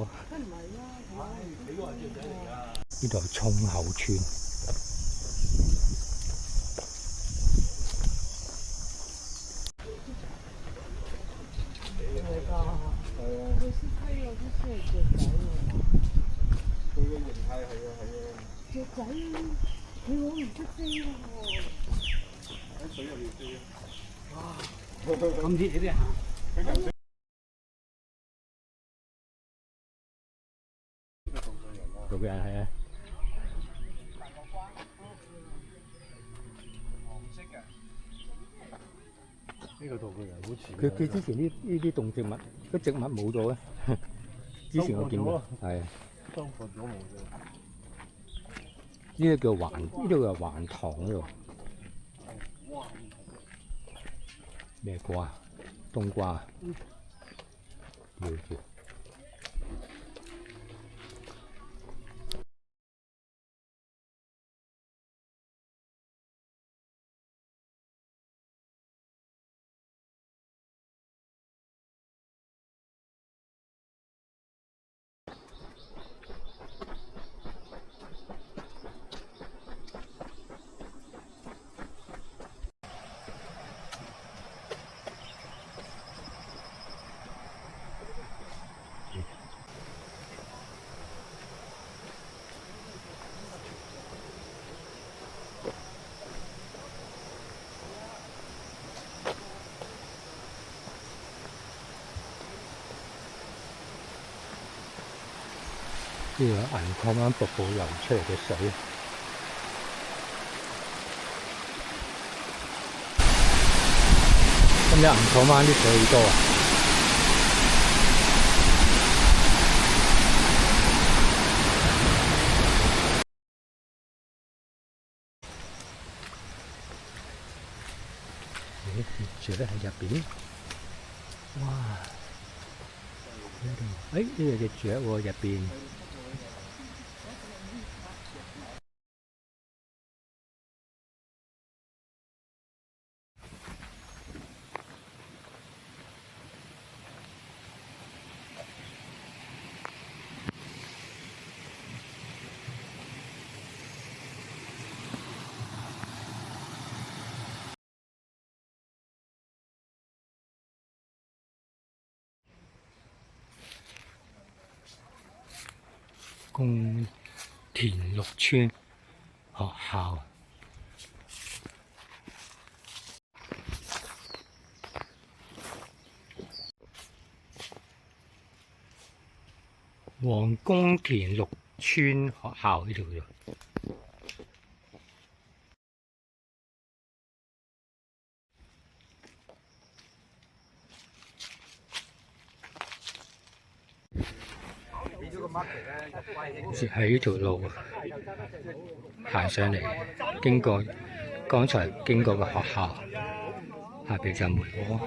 咗。呢度係涌口村。佢個形態係啊係啊。雀仔，你好唔識飛喎！喺水入面飛啊！哇！咁熱嘅啲行。做咩係啊？呢個道具人好似佢之前呢啲動植物，啲植物冇咗啊！之前我見過，係收割咗冇咗。呢個叫環，呢度係環塘呢度。咩瓜？冬瓜。要住。呢個銀礦灣瀑布流出嚟嘅水，今日銀礦灣啲水好多啊！雀喺入邊，哇！呢度，呢度隻雀喎入邊。公田綠村學校，黃公田綠村學校呢度啫。喺呢條路行上嚟，經過剛才經過嘅學校，下邊就梅窩。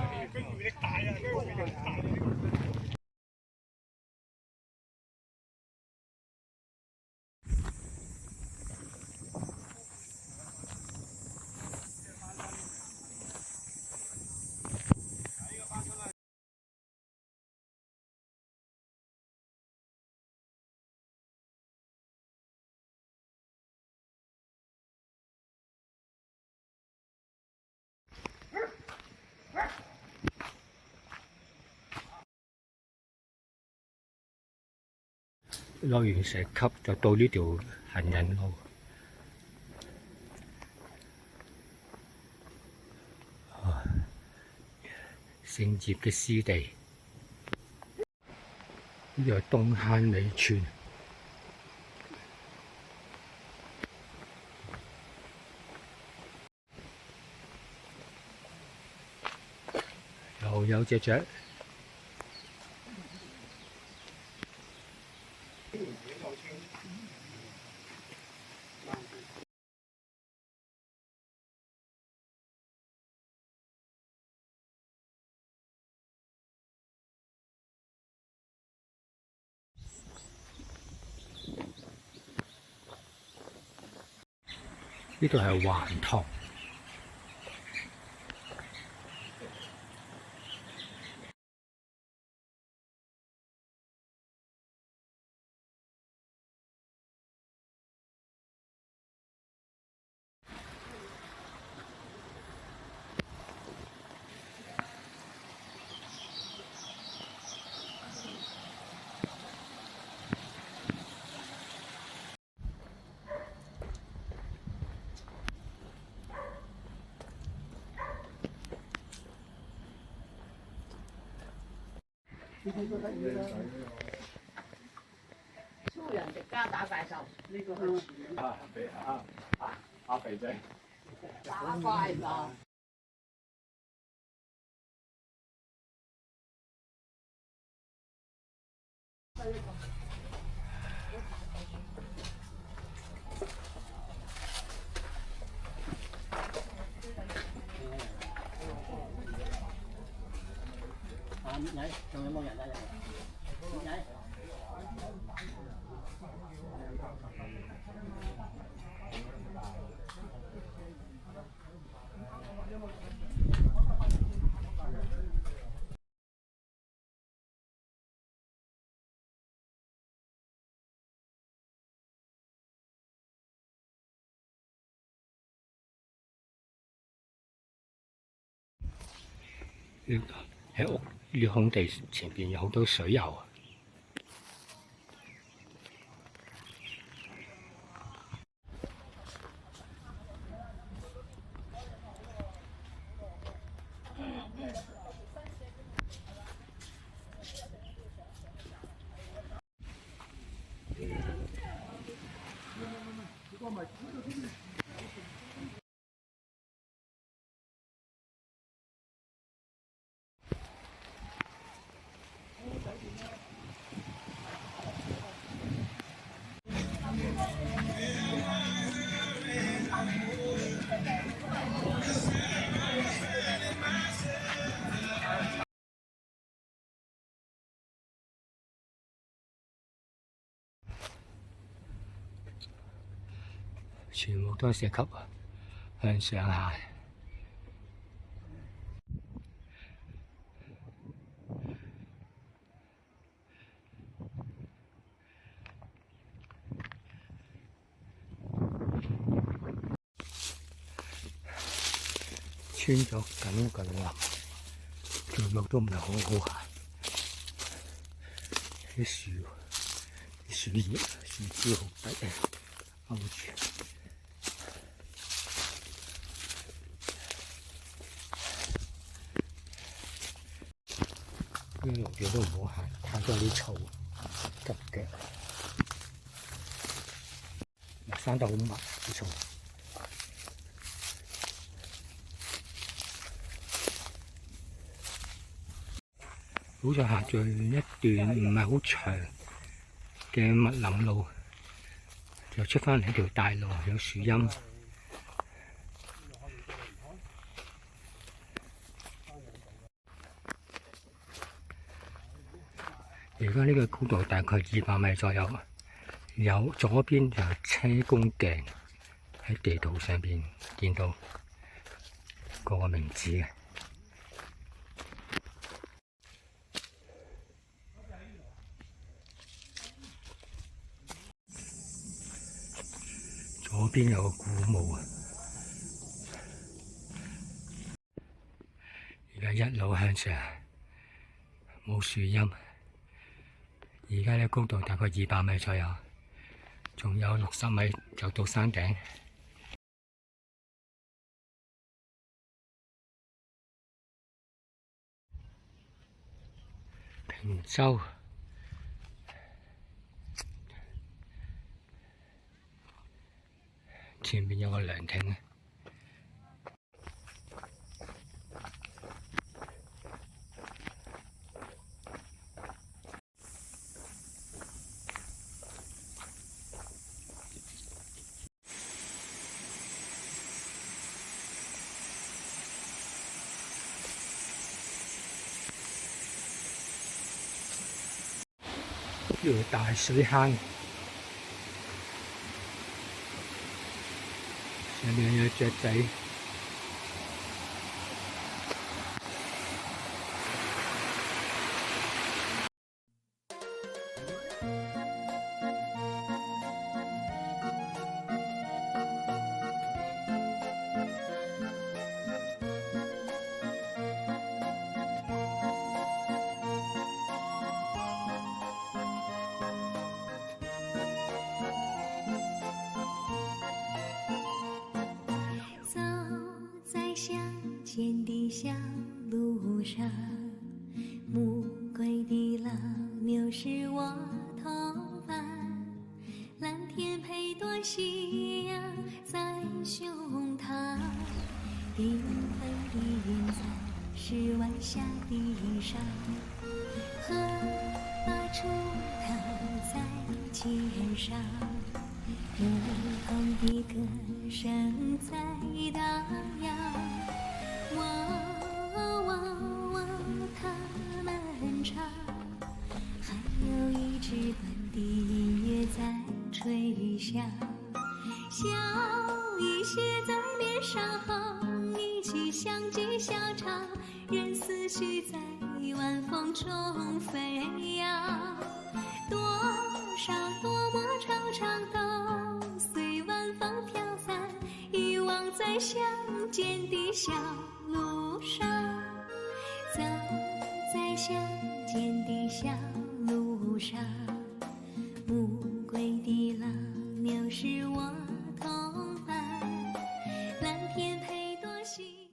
落完石級就到呢條行人路，聖葉嘅濕地，呢度係東坑尾村，又有隻雀。呢度係環塘。超人迪加打怪獸，呢個係阿肥仔。打怪獸。仔，仲有冇人啊？仔。喺屋呢空地前邊有好多水牛啊！全部都係石級啊，向上行。穿咗緊個林，條路都唔係好好行，啲樹葉、樹枝好低，勾住。呢路嘅都唔好行，太多啲草急腳，生得好密啲草。好在行咗一段唔係好長嘅密林路，就出返嚟一條大路，有樹蔭。而家呢個高度大概200米左右，有左邊就係車公鏡，喺地圖上邊見到個名字嘅。左邊有個古墓啊！而家一路向上，冇樹蔭。而家呢高度大概200米左右，仲有60米就到山頂。平洲。前面有個涼亭，呢條大水坑。上面有雀仔，前的小路上，暮归的缤纷的云彩是晚霞的上，鹤把锄头在肩上，牧童的歌声在荡漾。哇哇哇，他们唱，还有一支短的音乐在吹响。笑意写在脸上后，一起相聚笑唱，任思绪在晚风中飞扬。多少多么惆怅都随晚风飘散，遗忘在相见的小路上，走在相见的小路上。